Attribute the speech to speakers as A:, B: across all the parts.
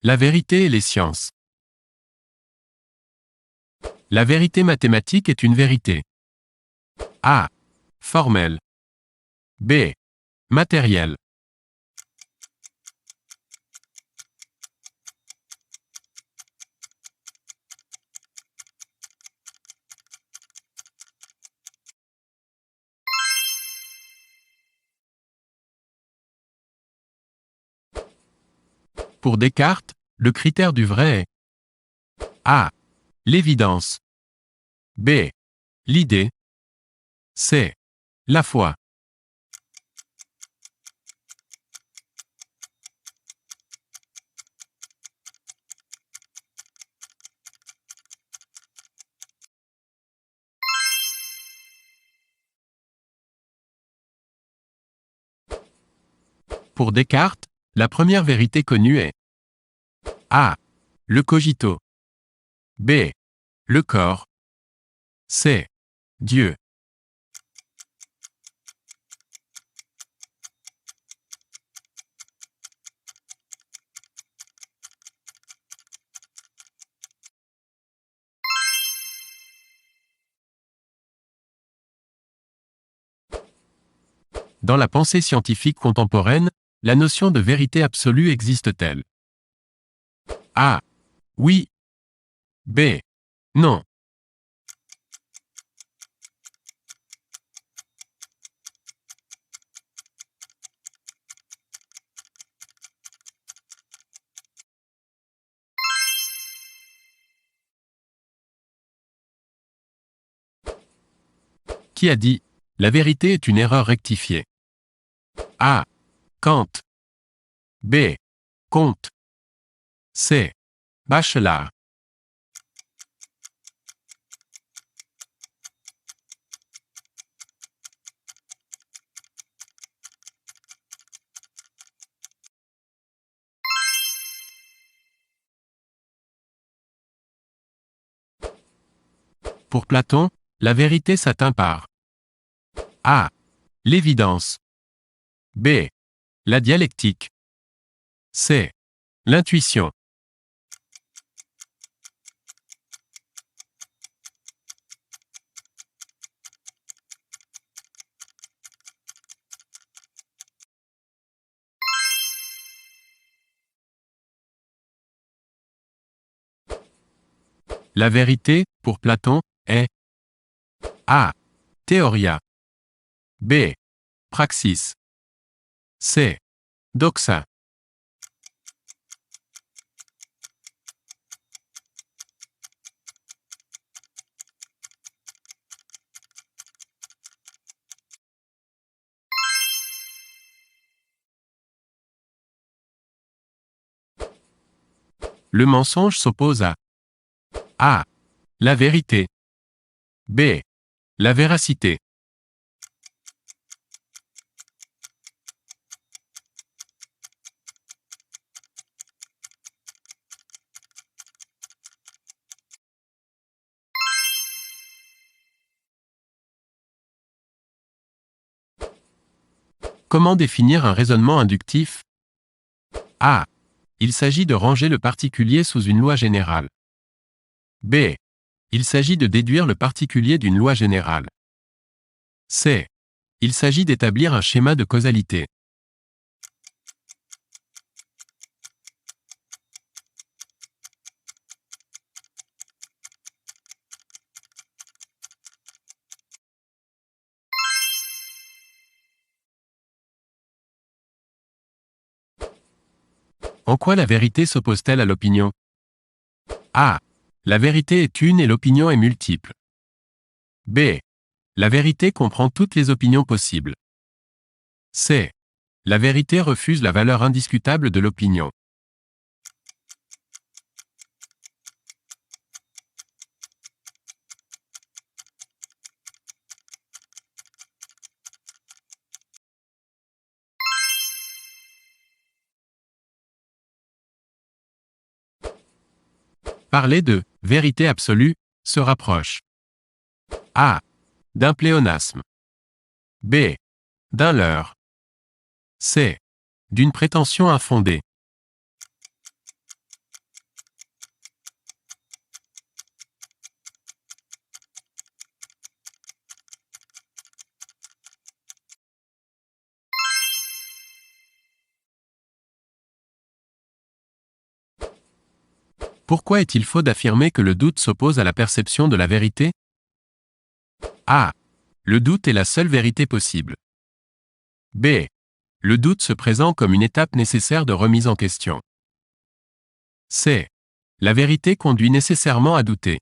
A: La vérité et les sciences. La vérité mathématique est une vérité. A. Formelle. B. Matérielle. Pour Descartes, le critère du vrai est A. L'évidence. B. L'idée. C. La foi. Pour Descartes, la première vérité connue est A. Le cogito. B. Le corps. C. Dieu. Dans la pensée scientifique contemporaine, la notion de vérité absolue existe-t-elle? A. Oui. B. Non. Qui a dit « La vérité est une erreur rectifiée » A. Kant. B. Comte. C. Bachelard. Pour Platon, la vérité s'atteint par A. L'évidence. B. La dialectique. C. L'intuition. La vérité, pour Platon, est A. Théoria. B. Praxis. C. Doxa. Le mensonge s'oppose à A. La vérité. B. La véracité. Comment définir un raisonnement inductif? A. Il s'agit de ranger le particulier sous une loi générale. B. Il s'agit de déduire le particulier d'une loi générale. C. Il s'agit d'établir un schéma de causalité. En quoi la vérité s'oppose-t-elle à l'opinion? A. La vérité est une et l'opinion est multiple. B. La vérité comprend toutes les opinions possibles. C. La vérité refuse la valeur indiscutable de l'opinion. Parler de « vérité absolue » se rapproche A. D'un pléonasme. B. D'un leurre. C. D'une prétention infondée. Pourquoi est-il faux d'affirmer que le doute s'oppose à la perception de la vérité? A. Le doute est la seule vérité possible. B. Le doute se présente comme une étape nécessaire de remise en question. C. La vérité conduit nécessairement à douter.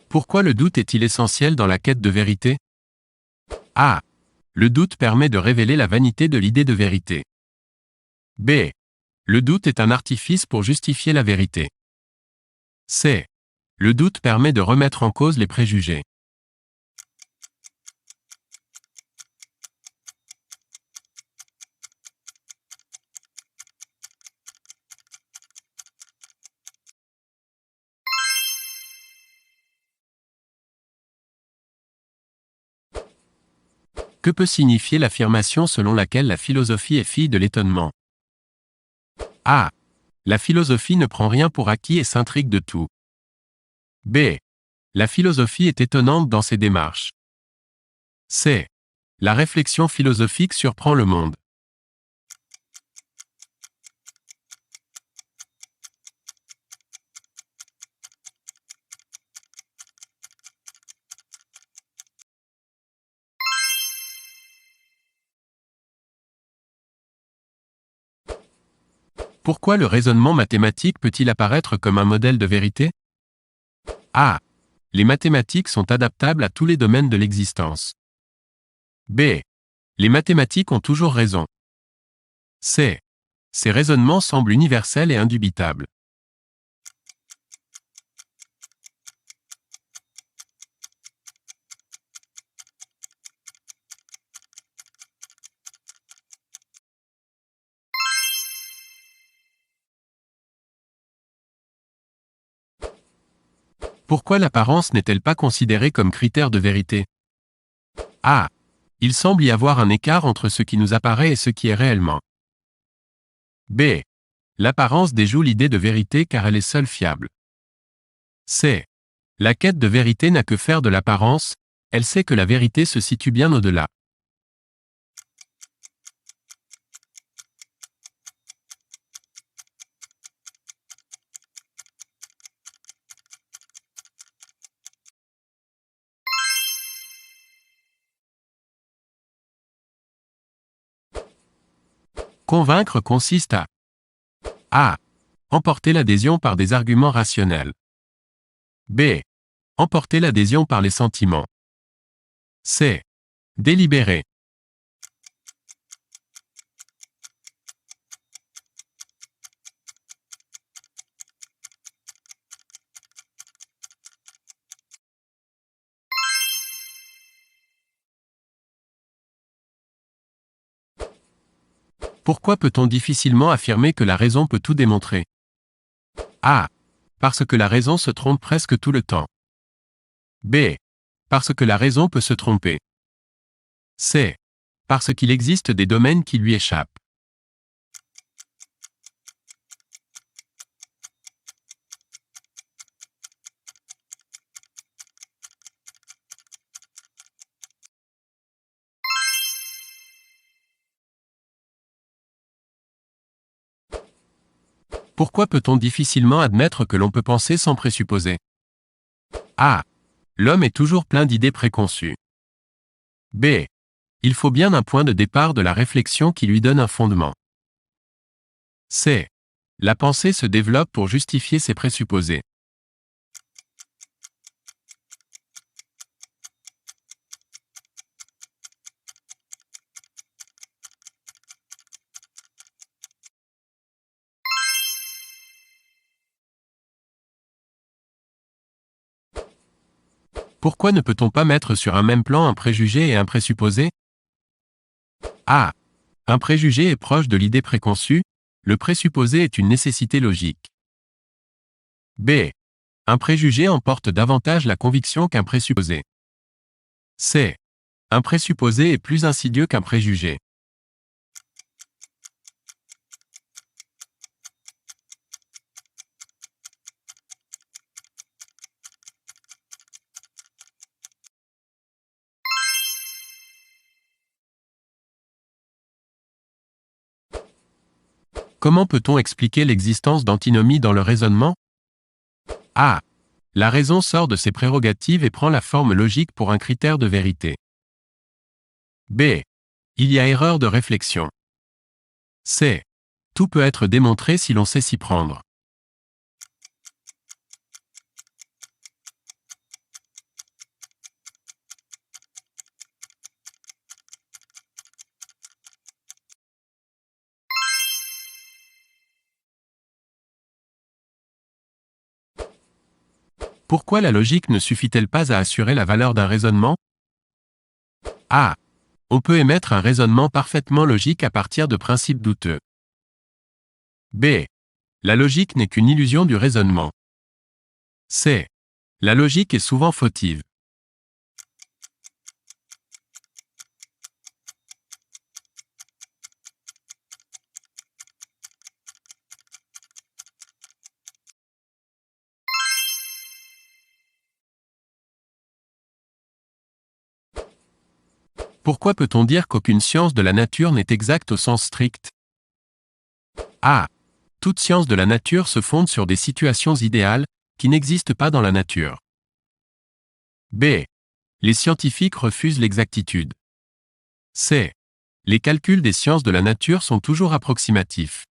A: Pourquoi le doute est-il essentiel dans la quête de vérité? A. Le doute permet de révéler la vanité de l'idée de vérité. B. Le doute est un artifice pour justifier la vérité. C. Le doute permet de remettre en cause les préjugés. Que peut signifier l'affirmation selon laquelle la philosophie est fille de l'étonnement? A. La philosophie ne prend rien pour acquis et s'intrigue de tout. B. La philosophie est étonnante dans ses démarches. C. La réflexion philosophique surprend le monde. Pourquoi le raisonnement mathématique peut-il apparaître comme un modèle de vérité? A. Les mathématiques sont adaptables à tous les domaines de l'existence. B. Les mathématiques ont toujours raison. C. Ces raisonnements semblent universels et indubitables. Pourquoi l'apparence n'est-elle pas considérée comme critère de vérité? A. Il semble y avoir un écart entre ce qui nous apparaît et ce qui est réellement. B. L'apparence déjoue l'idée de vérité car elle est seule fiable. C. La quête de vérité n'a que faire de l'apparence, elle sait que la vérité se situe bien au-delà. Convaincre consiste à A. Emporter l'adhésion par des arguments rationnels. B. Emporter l'adhésion par les sentiments. C. Délibérer. Pourquoi peut-on difficilement affirmer que la raison peut tout démontrer? A. Parce que la raison se trompe presque tout le temps. B. Parce que la raison peut se tromper. C. Parce qu'il existe des domaines qui lui échappent. Pourquoi peut-on difficilement admettre que l'on peut penser sans présupposer? A. L'homme est toujours plein d'idées préconçues. B. Il faut bien un point de départ de la réflexion qui lui donne un fondement. C. La pensée se développe pour justifier ses présupposés. Pourquoi ne peut-on pas mettre sur un même plan un préjugé et un présupposé? A. Un préjugé est proche de l'idée préconçue, le présupposé est une nécessité logique. B. Un préjugé emporte davantage la conviction qu'un présupposé. C. Un présupposé est plus insidieux qu'un préjugé. Comment peut-on expliquer l'existence d'antinomies dans le raisonnement? A. La raison sort de ses prérogatives et prend la forme logique pour un critère de vérité. B. Il y a erreur de réflexion. C. Tout peut être démontré si l'on sait s'y prendre. Pourquoi la logique ne suffit-elle pas à assurer la valeur d'un raisonnement? A. On peut émettre un raisonnement parfaitement logique à partir de principes douteux. B. La logique n'est qu'une illusion du raisonnement. C. La logique est souvent fautive. Pourquoi peut-on dire qu'aucune science de la nature n'est exacte au sens strict? A. Toute science de la nature se fonde sur des situations idéales, qui n'existent pas dans la nature. B. Les scientifiques refusent l'exactitude. C. Les calculs des sciences de la nature sont toujours approximatifs.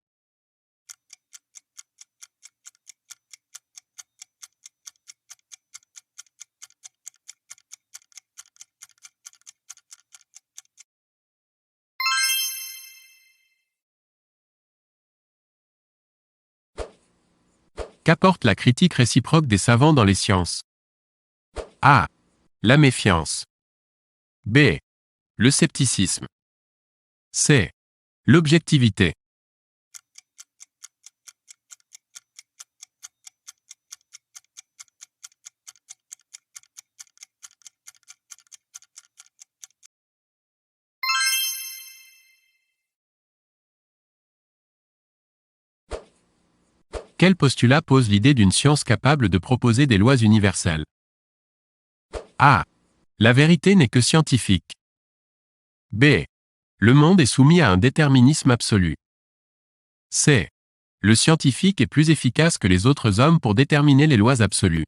A: Qu'apporte la critique réciproque des savants dans les sciences? A. La méfiance. B. Le scepticisme. C. L'objectivité. Quel postulat pose l'idée d'une science capable de proposer des lois universelles? A. La vérité n'est que scientifique. B. Le monde est soumis à un déterminisme absolu. C. Le scientifique est plus efficace que les autres hommes pour déterminer les lois absolues.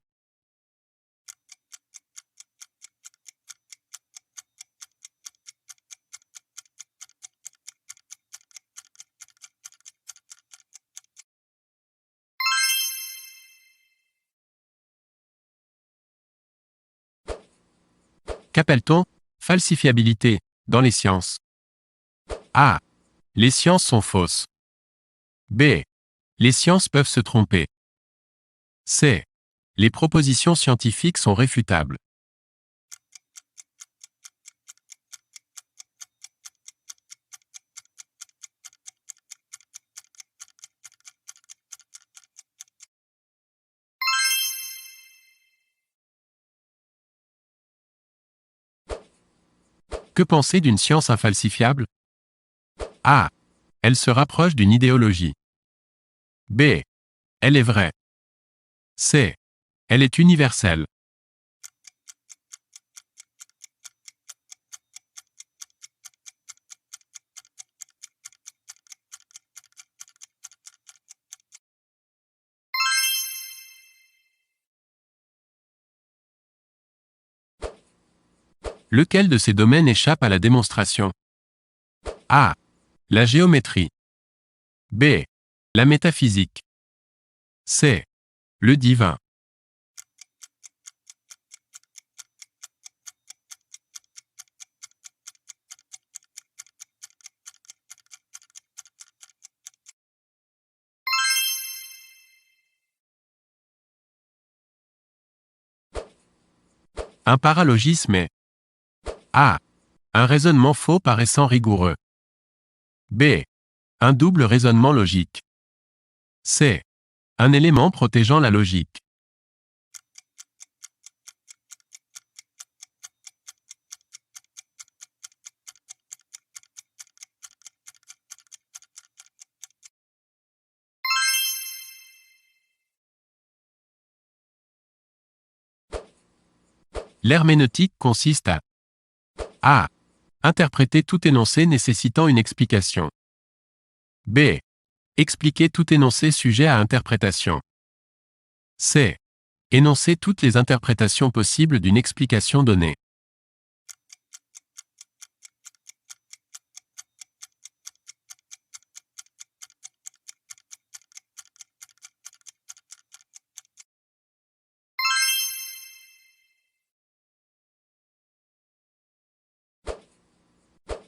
A: Qu'appelle-t-on falsifiabilité dans les sciences? A. Les sciences sont fausses. B. Les sciences peuvent se tromper. C. Les propositions scientifiques sont réfutables. Que penser d'une science infalsifiable? A. Elle se rapproche d'une idéologie. B. Elle est vraie. C. Elle est universelle. Lequel de ces domaines échappe à la démonstration? A. La géométrie. B. La métaphysique. C. Le divin. Un paralogisme est A. Un raisonnement faux paraissant rigoureux. B. Un double raisonnement logique. C. Un élément protégeant la logique. L'herméneutique consiste à A. Interpréter tout énoncé nécessitant une explication. B. Expliquer tout énoncé sujet à interprétation. C. Énoncer toutes les interprétations possibles d'une explication donnée.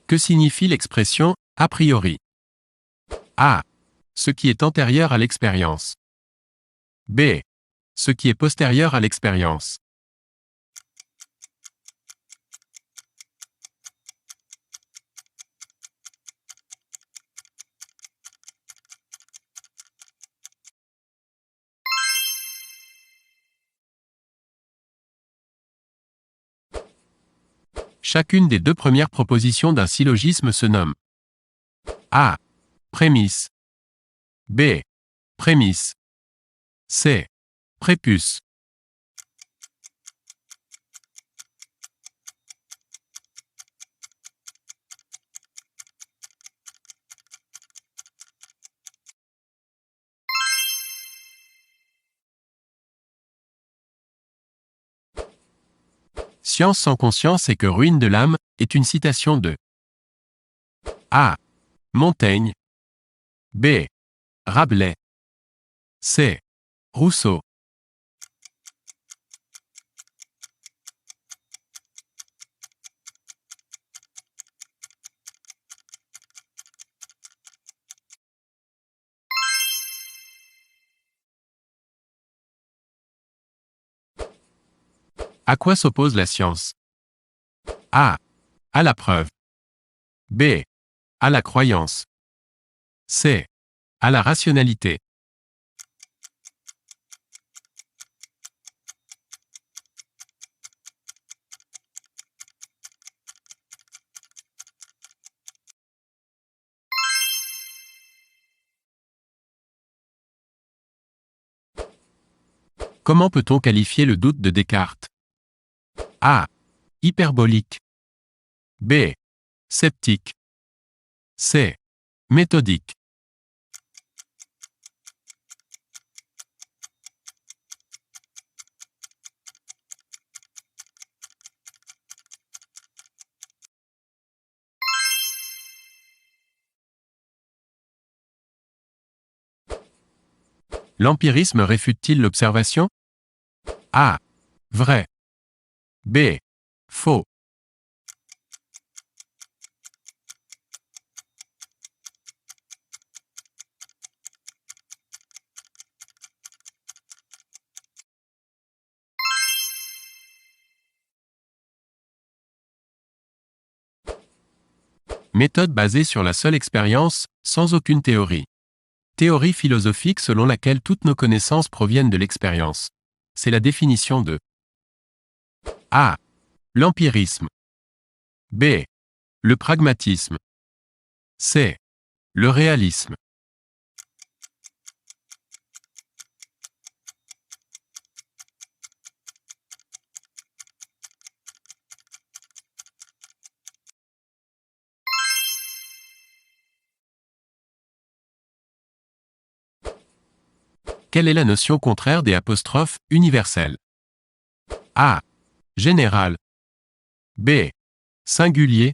A: Que signifie l'expression « a priori » ? A. Ce qui est antérieur à l'expérience. B. Ce qui est postérieur à l'expérience. Chacune des deux premières propositions d'un syllogisme se nomme A. Prémisse. B. Prémisse. C. Prépuce. Science sans conscience et que ruine de l'âme est une citation de A. Montaigne. B. Rabelais. C. Rousseau. À quoi s'oppose la science ? A. À la preuve. B. À la croyance. C. À la rationalité. Comment peut-on qualifier le doute de Descartes ? A. Hyperbolique. B. Sceptique. C. Méthodique. L'empirisme réfute-t-il l'observation ? A. Vrai. B. Faux. Méthode basée sur la seule expérience, sans aucune théorie. Théorie philosophique selon laquelle toutes nos connaissances proviennent de l'expérience. C'est la définition de A. L'empirisme. B. Le pragmatisme. C. Le réalisme. Quelle est la notion contraire des apostrophes universelles ? A. Général. B. Singulier.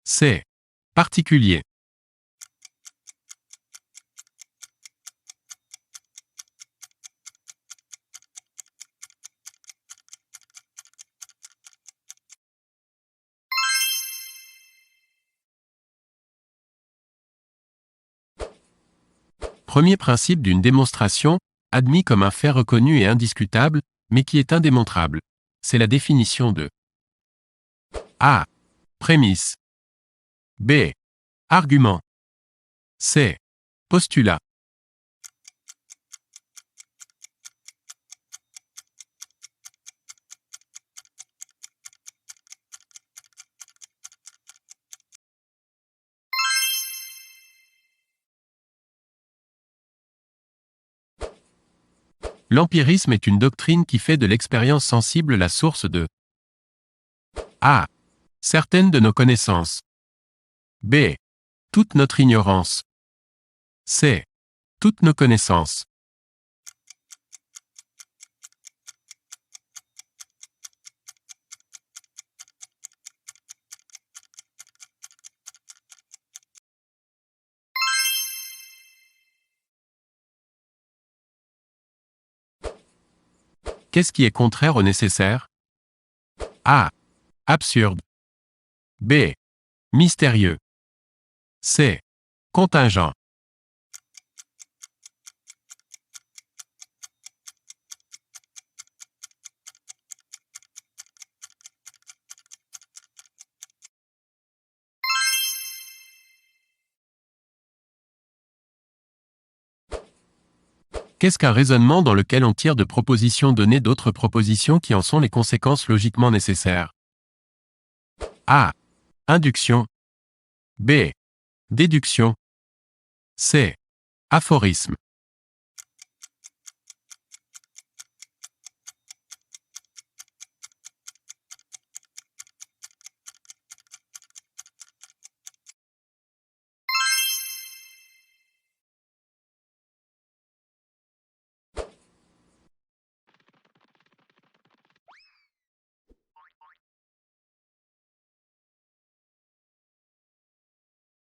A: C. Particulier. Premier principe d'une démonstration, admis comme un fait reconnu et indiscutable, mais qui est indémontrable. C'est la définition de A. Prémisse. B. Argument. C. Postulat. L'empirisme est une doctrine qui fait de l'expérience sensible la source de A. Certaines de nos connaissances. B. Toute notre ignorance. C. Toutes nos connaissances. Qu'est-ce qui est contraire au nécessaire? A. Absurde. B. Mystérieux. C. Contingent. Qu'est-ce qu'un raisonnement dans lequel on tire de propositions données d'autres propositions qui en sont les conséquences logiquement nécessaires? A. Induction. B. Déduction. C. Aphorisme.